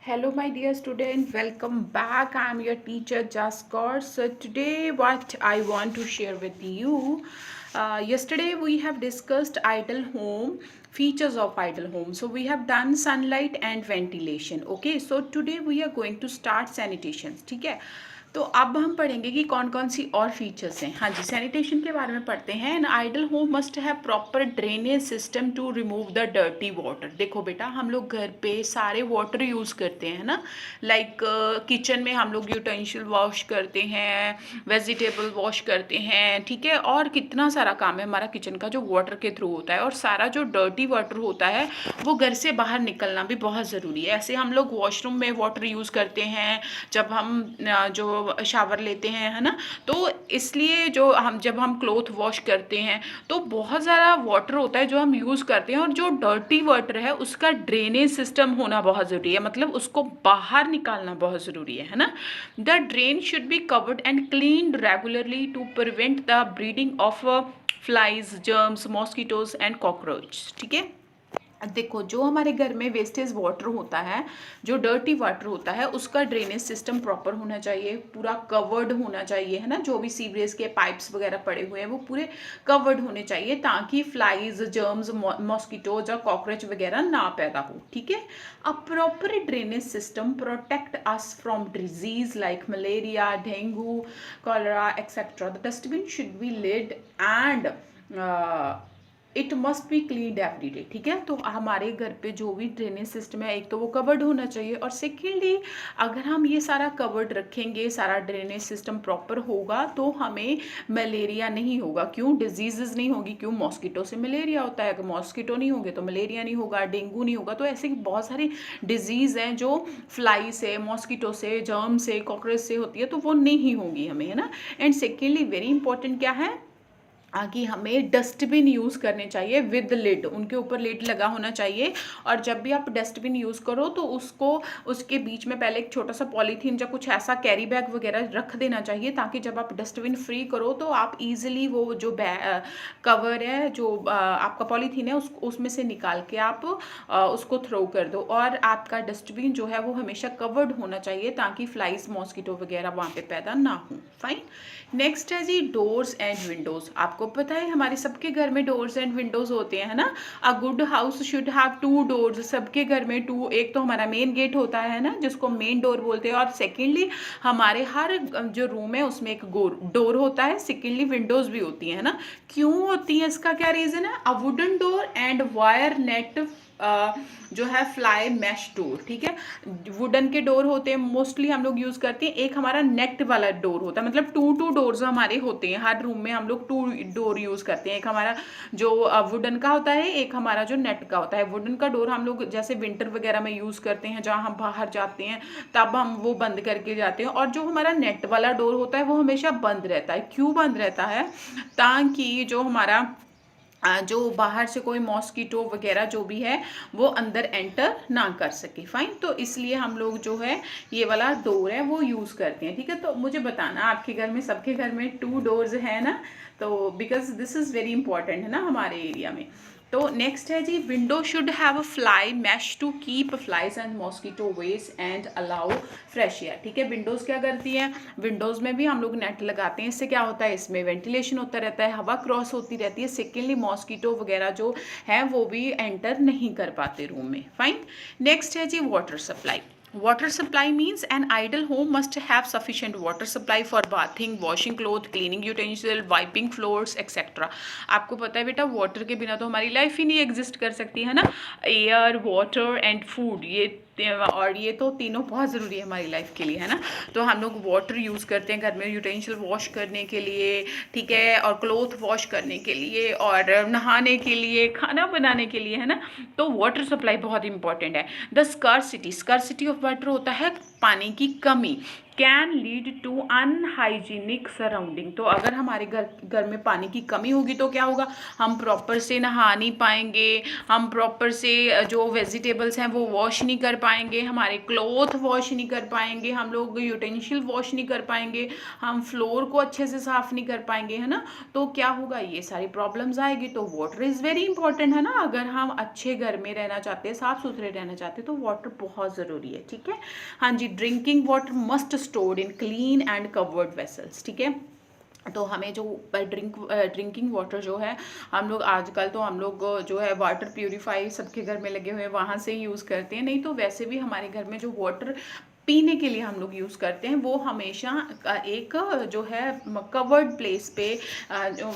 Hello, my dear student. Welcome back. I'm your teacher Jaskar. So today, what I want to share with you. Yesterday we have discussed idle home, features of idle home. So we have done sunlight and ventilation. Okay. So today we are going to start sanitation. ठीक है. तो अब हम पढ़ेंगे कि कौन कौन सी और फीचर्स हैं. हाँ जी, सैनिटेशन के बारे में पढ़ते हैं. An ideal home must have proper drainage system to remove the dirty water. देखो बेटा, हम लोग घर पे सारे वाटर यूज़ करते हैं ना. लाइक किचन में हम लोग यूटेंसिल वॉश करते हैं, वेजिटेबल वॉश करते हैं, ठीक है. और कितना सारा काम है हमारा किचन का जो वाटर के थ्रू होता है. और सारा जो डर्टी वाटर होता है वो घर से बाहर निकलना भी बहुत ज़रूरी है. ऐसे हम लोग वॉशरूम में वाटर यूज़ करते हैं जब हम जो शावर लेते हैं, है ना. तो इसलिए जब हम क्लोथ वॉश करते हैं तो बहुत ज़्यादा वाटर होता है जो हम यूज़ करते हैं. और जो डर्टी वाटर है उसका ड्रेनेज सिस्टम होना बहुत ज़रूरी है, मतलब उसको बाहर निकालना बहुत ज़रूरी है ना. The drain should be covered and cleaned regularly to prevent the breeding of flies, germs, mosquitoes and cockroach. ठीक है. देखो, जो हमारे घर में वेस्टेज वाटर होता है, जो डर्टी वाटर होता है, उसका ड्रेनेज सिस्टम प्रॉपर होना चाहिए, पूरा कवर्ड होना चाहिए, है ना. जो भी सीवरेज के पाइप्स वगैरह पड़े हुए हैं वो पूरे कवर्ड होने चाहिए ताकि फ्लाइज, जर्म्स, मॉस्किटोज और कॉकरोच वगैरह ना पैदा हो. ठीक है. A proper drainage system protect us from disease like malaria, dengue, cholera etcetera. The dustbin should be lid and it must be cleaned every day. ठीक है. तो हमारे घर पे जो भी ड्रेनेज सिस्टम है, एक तो वो कवर्ड होना चाहिए, और सेकेंडली अगर हम ये सारा कवर्ड रखेंगे, सारा ड्रेनेज सिस्टम प्रॉपर होगा तो हमें मलेरिया नहीं होगा. क्यों? डिजीजेज नहीं होगी. क्यों? मॉस्किटो से मलेरिया होता है. अगर मॉस्किटो नहीं होंगे तो मलेरिया नहीं होगा, डेंगू नहीं होगा. तो ऐसे बहुत सारी डिजीज़ हैं जो फ्लाई से, मॉस्किटो से, जर्म से, कॉकरोच से होती है, तो वो नहीं होंगी हमें, है ना. एंड सेकेंडली वेरी इंपॉर्टेंट क्या है कि हमें डस्टबिन यूज़ करने चाहिए विद लिड. उनके ऊपर लिड लगा होना चाहिए. और जब भी आप डस्टबिन यूज़ करो तो उसके बीच में पहले एक छोटा सा पॉलीथीन या कुछ ऐसा कैरी बैग वगैरह रख देना चाहिए ताकि जब आप डस्टबिन फ्री करो तो आप इजीली वो जो कवर है, जो आपका पॉलीथीन है, उसमें से निकाल के आप उसको थ्रो कर दो. और आपका डस्टबिन जो है वो हमेशा कवर्ड होना चाहिए ताकि फ्लाइज, मॉस्किटो वगैरह वहाँ पे पैदा ना हो. फाइन. नेक्स्ट है जी डोर्स एंड विंडोज़. आपको पता है हमारे सबके घर में डोर्स एंड विंडोज़ होते हैं, है ना. A good house should have 2 doors. सबके घर में 2, एक तो हमारा मेन गेट होता है ना, जिसको मेन डोर बोलते हैं. और सेकेंडली हमारे हर जो रूम है उसमें एक डोर होता है. सेकेंडली विंडोज़ भी होती है ना. क्यों होती है, इसका क्या रीज़न है? A wooden door and wire net जो है फ्लाई मैश डोर. ठीक है. वुडन के डोर होते हैं, मोस्टली हम लोग यूज़ करते हैं. एक हमारा नेट वाला डोर होता है, मतलब 2 डोर्स हमारे होते हैं हर रूम में. हम लोग 2 डोर यूज़ करते हैं. एक हमारा जो वुडन का होता है, एक हमारा जो नेट का होता है. वुडन का डोर हम लोग जैसे विंटर वगैरह में यूज़ करते हैं, जहाँ हम बाहर जाते हैं तब हम वो बंद करके जाते हैं. और जो हमारा नेट वाला डोर होता है वो हमेशा बंद रहता है. क्यों बंद रहता है? ताकि जो हमारा जो बाहर से कोई मॉस्किटो वगैरह जो भी है वो अंदर एंटर ना कर सके. फाइन. तो इसलिए हम लोग जो है ये वाला डोर है वो यूज़ करते हैं. ठीक है. तो मुझे बताना आपके घर में, सबके घर में 2 डोर्स है ना. तो because this is very important, है ना, हमारे एरिया में. तो नेक्स्ट है जी window should have a fly mesh to keep flies and mosquitoes and allow fresh air. ठीक है. विंडोज़ क्या करती है? विंडोज़ में भी हम लोग नेट लगाते हैं. इससे क्या होता है? इसमें वेंटिलेशन होता रहता है, हवा क्रॉस होती रहती है. सेकेंडली मॉस्किटो वगैरह जो है वो भी एंटर नहीं कर पाते रूम में. फाइन. नेक्स्ट है जी water supply. Water supply means an idle home must have sufficient water supply for bathing, washing clothes, cleaning utensil, wiping floors, etc. आपको पता है बेटा, वाटर के बिना तो हमारी लाइफ ही नहीं एग्जिस्ट कर सकती, है ना. एयर, वाटर एंड फूड, ये तो तीनों बहुत ज़रूरी है हमारी लाइफ के लिए, है ना. तो हम लोग वाटर यूज़ करते हैं घर में यूटेंसिल वॉश करने के लिए, ठीक है, और क्लोथ वॉश करने के लिए, और नहाने के लिए, खाना बनाने के लिए, है ना. तो वाटर सप्लाई बहुत इंपॉर्टेंट है. द स्कार्सिटी ऑफ वाटर होता है पानी की कमी can lead to unhygienic surrounding. तो अगर हमारे घर में पानी की कमी होगी तो क्या होगा, हम प्रॉपर से नहा नहीं पाएंगे, हम प्रॉपर से जो वेजिटेबल्स हैं वो वॉश नहीं कर पाएंगे, हमारे क्लॉथ वॉश नहीं कर पाएंगे, हम लोग यूटेंसिल वॉश नहीं कर पाएंगे, हम फ्लोर को अच्छे से साफ नहीं कर पाएंगे, है ना। तो क्या होगा, ये सारी प्रॉब्लम्स आएगी। तो वाटर इज़ वेरी इंपॉर्टेंट, है ना। अगर हम अच्छे घर में रहना चाहते हैं, साफ सुथरे रहना चाहते हैं, तो वाटर बहुत ज़रूरी है, ठीक है। हाँ जी, drinking water must stored in clean and covered vessels, ठीक है। तो हमें जो ड्रिंकिंग वाटर जो है, हम लोग आजकल तो हम लोग जो है वाटर प्यूरीफाई सबके घर में लगे हुए हैं, वहाँ से ही यूज़ करते हैं। नहीं तो वैसे भी हमारे घर में जो वाटर पीने के लिए हम लोग यूज़ करते हैं वो हमेशा एक जो है कवर्ड प्लेस पे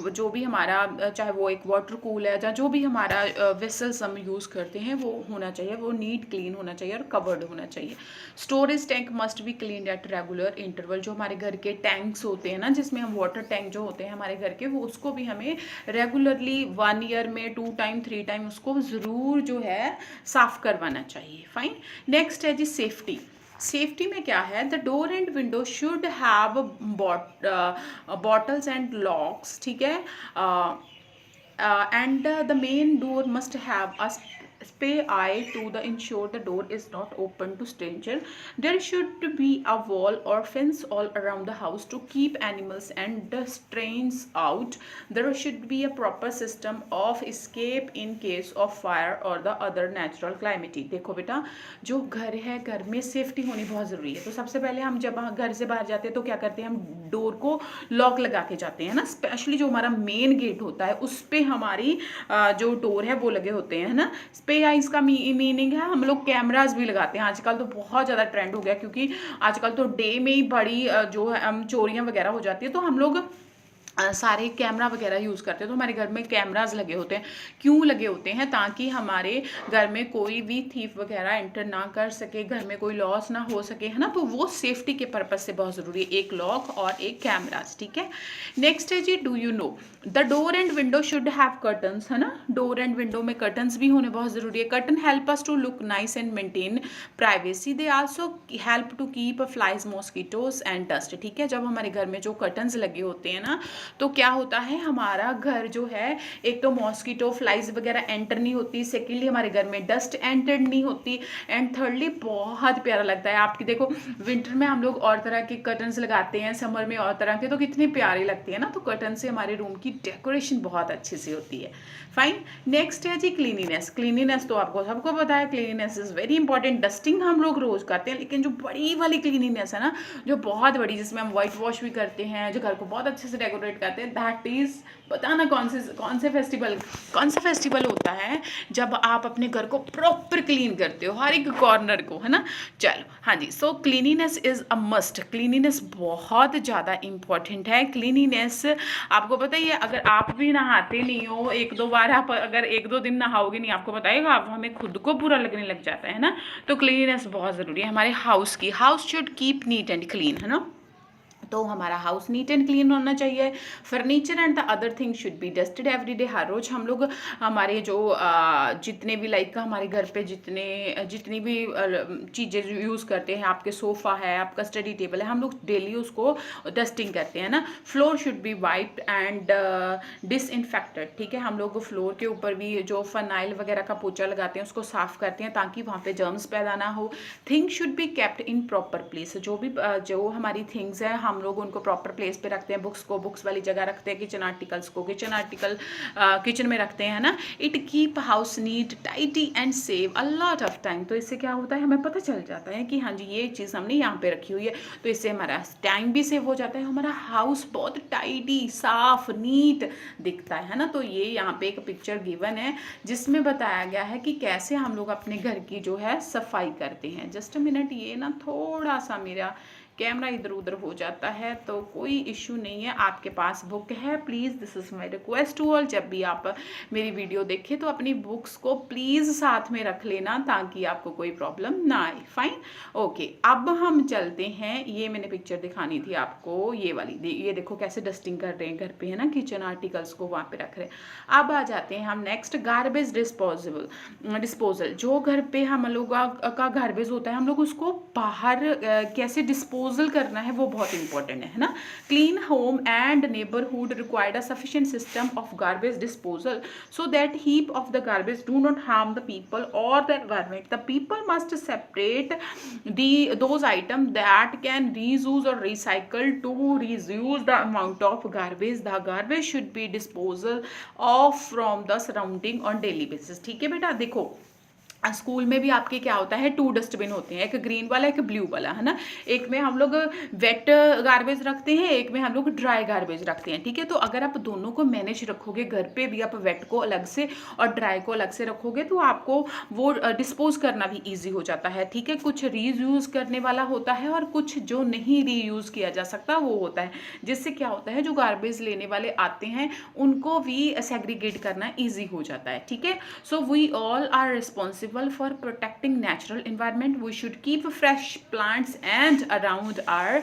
जो भी हमारा, चाहे वो एक वाटर कूल है या जो भी हमारा वेसल्स हम यूज़ करते हैं वो होना चाहिए, वो नीट क्लीन होना चाहिए और कवर्ड होना चाहिए। Storage tank must be clean at regular interval. जो हमारे घर के टैंक्स होते हैं ना, जिसमें हम वाटर टैंक जो होते हैं हमारे घर के, वो उसको भी हमें रेगुलरली 1 ईयर में 2 टाइम 3 टाइम उसको ज़रूर जो है साफ़ करवाना चाहिए। फाइन। नेक्स्ट है जी सेफ्टी। सेफ्टी में क्या है, the door and window should have bottles and locks, ठीक है। And the main door must have a spay eye to the ensure the door is not open to stranger. There should be a wall or fence all around the house to keep animals and strange out. There should be a proper system of escape in case of fire or the other natural calamity. देखो बेटा, जो घर है, घर में safety होनी बहुत ज़रूरी है। तो सबसे पहले हम जब घर से बाहर जाते हैं तो क्या करते हैं, हम डोर को लॉक लगा के जाते हैं ना। स्पेशली जो हमारा मेन गेट होता है उस पर हमारी जो डोर है वो लगे होते हैं, है ना। स्पे आइज का मीनिंग है हम लोग कैमरास भी लगाते हैं। आजकल तो बहुत ज़्यादा ट्रेंड हो गया, क्योंकि आजकल तो डे में ही बड़ी जो है चोरियां वगैरह हो जाती है, तो हम लोग सारे कैमरा वगैरह यूज़ करते हैं। तो हमारे घर में कैमरास लगे होते हैं। क्यों लगे होते हैं, ताकि हमारे घर में कोई भी थीफ वगैरह एंटर ना कर सके, घर में कोई लॉस ना हो सके, है ना। तो वो सेफ्टी के पर्पज़ से बहुत ज़रूरी है, एक लॉक और एक कैमरास, ठीक है। नेक्स्ट है जी, do you know the door and window should have curtains, है ना। डोर एंड विंडो में कर्टन्स भी होने बहुत ज़रूरी है। Curtain help us to look nice and maintain privacy. They also help to keep flies mosquitoes and dust, ठीक है। जब हमारे घर में जो कर्टन्स लगे होते हैं ना, तो क्या होता है, हमारा घर जो है, एक तो मॉस्किटो फ्लाइज वगैरह एंटर नहीं होती, सेकेंडली हमारे घर में डस्ट एंटर नहीं होती, एंड थर्डली बहुत प्यारा लगता है। आपकी देखो, विंटर में हम लोग और तरह के कर्टन्स लगाते हैं, समर में और तरह के, तो कितनी प्यारी लगती है ना। तो कर्टन से हमारे रूम की डेकोरेशन बहुत अच्छी सी होती है। फाइन। नेक्स्ट है जी क्लीनिनेस। क्लीनिनेस तो आपको सबको पता है, cleanliness is very important. Dusting हम लोग रोज करते हैं, लेकिन जो बड़ी वाली क्लीनिनेस है ना, जो बहुत बड़ी, जिसमें हम व्हाइट वॉश भी करते हैं, जो घर को बहुत अच्छे से डेकोरेट करते हैं, दैट इज, बताना कौन सा फेस्टिवल होता है जब आप अपने घर को प्रॉपर क्लीन करते हो, हर एक कॉर्नर को, है ना। चलो, हाँ जी। So cleanliness is a must. Cleanliness बहुत ज़्यादा इंपॉर्टेंट है। क्लीनिनेस आपको पता ही है, अगर आप भी नहाते नहीं हो, एक दो बार आप अगर 1-2 दिन नहाओगे नहीं, आपको बताएगा, आप हमें खुद को बुरा लगने लग जाता है ना। तो क्लीनिनेस बहुत ज़रूरी है हमारे हाउस की। House should keep NEET and clean, है ना। तो हमारा हाउस नीट एंड क्लीन होना चाहिए। Furniture and the other thing should be dusted every day. हर रोज़ हम लोग हमारे जो जितने भी लाइक हमारे घर पे जितनी भी चीज़ें यूज़ करते हैं, आपके सोफ़ा है, आपका स्टडी टेबल है, हम लोग डेली उसको डस्टिंग करते हैं ना। Floor should be wiped and disinfected, ठीक है। हम लोग फ्लोर के ऊपर भी जो फनाइल वगैरह का पोछा लगाते हैं उसको साफ़ करते हैं, ताकि वहाँ पे जर्म्स पैदा ना हो। Things should be kept in proper place. जो हमारी थिंग्स है, हम लोग उनको प्रॉपर प्लेस पे रखते हैं। बुक्स को बुक्स वाली जगह रखते हैं, किचन आर्टिकल्स को किचन में रखते हैं ना। It keep house neat, tidy and save a lot of time. तो इससे क्या होता है, हमें पता चल जाता है कि हाँ जी, ये चीज़ हमने यहाँ पे रखी हुई है, तो इससे हमारा टाइम भी सेव हो जाता है, हमारा हाउस बहुत टाइडी, साफ, नीट दिखता है ना। तो ये यहाँ पे एक पिक्चर गिवन है जिसमें बताया गया है कि कैसे हम लोग अपने घर की जो है सफाई करते हैं। जस्ट अ मिनट, ये ना थोड़ा सा मेरा कैमरा इधर उधर हो जाता है, तो कोई इशू नहीं है, आपके पास बुक है please, this is my request to all, जब भी आप मेरी वीडियो देखें तो अपनी बुक्स को प्लीज़ साथ में रख लेना ताकि आपको कोई प्रॉब्लम ना आए। Fine, okay. अब हम चलते हैं, ये मैंने पिक्चर दिखानी थी आपको, ये वाली, ये देखो कैसे डस्टिंग कर रहे हैं घर पे, है ना, किचन आर्टिकल्स को वहाँ पे रख रहे हैं। अब आ जाते हैं हम नेक्स्ट, गार्बेज डिस्पोजल। जो घर पे हम लोग का गार्बेज होता है, हम लोग उसको बाहर कैसे डिस्पोजल करना है वो बहुत इंपॉर्टेंट है ना। Clean home and neighbourhood required a sufficient system of garbage disposal so that heap of the garbage do not harm the people or the environment. The people must separate those items that can reuse or recycle to reduce the amount of garbage. The garbage should be disposal of from the surrounding on daily basis. ठीक है बेटा, देखो school में भी आपके क्या होता है, 2 डस्टबिन होते हैं, एक ग्रीन वाला एक ब्लू वाला, है ना। एक में हम लोग वेट गार्बेज रखते हैं, एक में हम लोग ड्राई गार्बेज रखते हैं, ठीक है। तो अगर आप दोनों को मैनेज रखोगे, घर पे भी आप वेट को अलग से और ड्राई को अलग से रखोगे तो आपको वो डिस्पोज करना भी ईजी हो जाता है, ठीक है। कुछ रीयूज़ करने वाला होता है और कुछ जो नहीं रीयूज़ किया जा सकता वो होता है, जिससे क्या होता है जो गार्बेज लेने वाले आते हैं उनको भी सेग्रीगेट करना ईजी हो जाता है, ठीक है। So we all are responsible for protecting natural environment. We should keep fresh plants and around our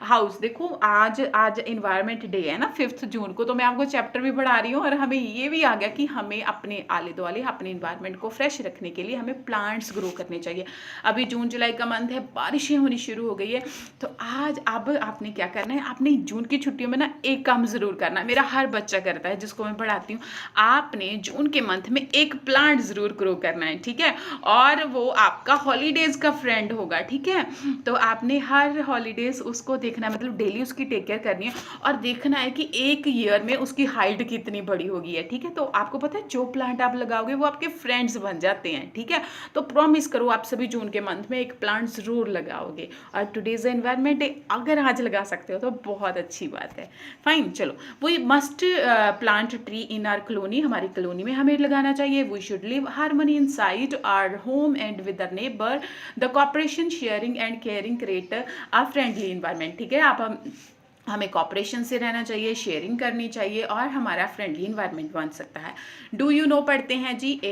house. देखो आज environment day है ना, 5 जून को, तो मैं आपको चैप्टर भी पढ़ा रही हूँ और हमें ये भी आ गया कि हमें अपने आले दुआले अपने environment को फ्रेश रखने के लिए हमें प्लांट्स ग्रो करने चाहिए। अभी जून जुलाई का मंथ है, बारिशें होनी शुरू हो गई है, तो आज अब आपने क्या करना है, आपने जून की छुट्टियों में ना एक काम ज़रूर करना है, मेरा हर बच्चा करता है जिसको मैं पढ़ाती हूँ। आपने जून के मंथ में एक प्लांट ज़रूर ग्रो करना है, ठीक है, और वो आपका हॉलीडेज का फ्रेंड होगा, ठीक है। तो आपने हर हॉलीडेज उसको देखना है, मतलब डेली उसकी टेक केयर करनी है और देखना है कि एक ईयर में उसकी हाइट कितनी बड़ी होगी है, ठीक है। तो आपको पता है जो प्लांट आप लगाओगे वो आपके फ्रेंड्स बन जाते हैं, ठीक है। तो प्रॉमिस करो आप सभी जून के मंथ में एक प्लांट जरूर लगाओगे। और टुडेज एनवायरनमेंट डे अगर आज लगा सकते हो तो बहुत अच्छी बात है। फाइन, चलो, we must plant tree in our colony, हमारी कॉलोनी में हमें लगाना चाहिए। We should live harmony inside our home and with the neighbor. The cooperation, sharing and caring create a friendly environment. ठीक है, आप हमें कॉपरेशन से रहना चाहिए, शेयरिंग करनी चाहिए और हमारा फ्रेंडली इन्वायरमेंट बन सकता है। डू यू नो पढ़ते हैं जी, a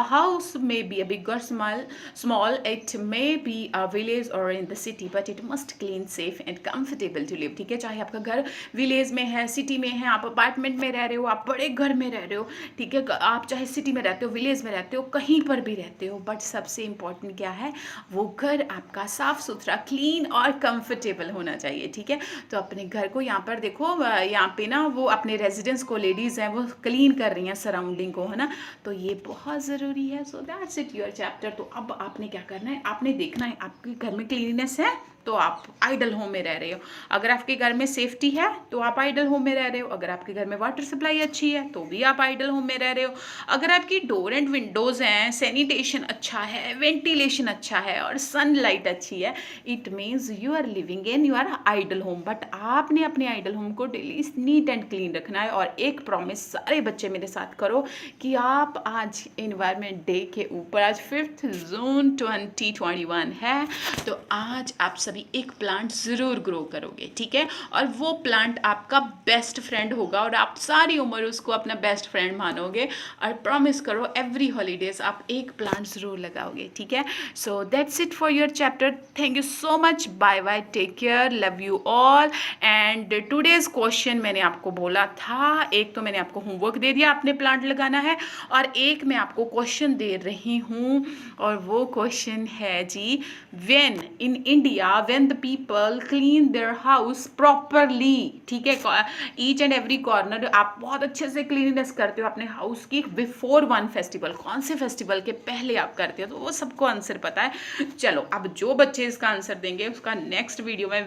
house may be a big or small, it may be a village or in the city, but it must clean, safe and comfortable to live. ठीक है, चाहे आपका घर विलेज में है, सिटी में है, आप अपार्टमेंट में रह रहे हो, आप बड़े घर में रह रहे हो, ठीक है, आप चाहे सिटी में रहते हो, विलेज में रहते हो, कहीं पर भी रहते हो, बट सबसे इम्पॉर्टेंट क्या है, वो घर आपका साफ सुथरा, क्लीन और कंफर्टेबल होना चाहिए, ठीक है। तो अपने घर को यहाँ पर देखो, यहाँ पे ना वो अपने रेजिडेंस को, लेडीज़ हैं वो क्लीन कर रही हैं सराउंडिंग को, है ना, तो ये बहुत ज़रूरी है। So that's it your chapter. तो अब आपने क्या करना है, आपने देखना है आपके घर में क्लीननेस है तो आप आइडल होम में रह रहे हो, अगर आपके घर में सेफ्टी है तो आप आइडल होम में रह रहे हो, अगर आपके घर में वाटर सप्लाई अच्छी है तो भी आप आइडल होम में रह रहे हो, अगर आपकी डोर एंड विंडोज़ हैं, सैनिटेशन अच्छा है, वेंटिलेशन अच्छा है और सनलाइट अच्छी है, it means you are living in your ideal home. But आपने अपने आइडल होम को डेली नीट एंड क्लीन रखना है। और एक प्रॉमिस सारे बच्चे मेरे साथ करो कि आप आज एनवायरनमेंट डे के ऊपर, आज 5 जून 2021 है, तो आज आप सभी एक प्लांट ज़रूर ग्रो करोगे, ठीक है। और वो प्लांट आपका बेस्ट फ्रेंड होगा और आप सारी उम्र उसको अपना बेस्ट फ्रेंड मानोगे। और प्रॉमिस करो एवरी हॉलीडेज आप एक प्लांट ज़रूर लगाओगे, ठीक है। So that's it for your chapter. Thank you so much, bye bye, take care, love you all. And today's question मैंने आपको बोला था, एक तो मैंने आपको होमवर्क दे दिया, आपने प्लांट लगाना है, और एक मैं आपको क्वेश्चन दे रही हूँ और वो क्वेश्चन है जी, when in India when the people clean their house properly, ठीक है, ईच एंड एवरी कॉर्नर आप बहुत अच्छे से क्लीननेस करते हो अपने हाउस की बिफोर वन फेस्टिवल, कौन से फेस्टिवल के पहले आप करते हो, तो वो सबको आंसर पता है। चलो अब जो बच्चे इसका आंसर देंगे उसका नेक्स्ट वीडियो में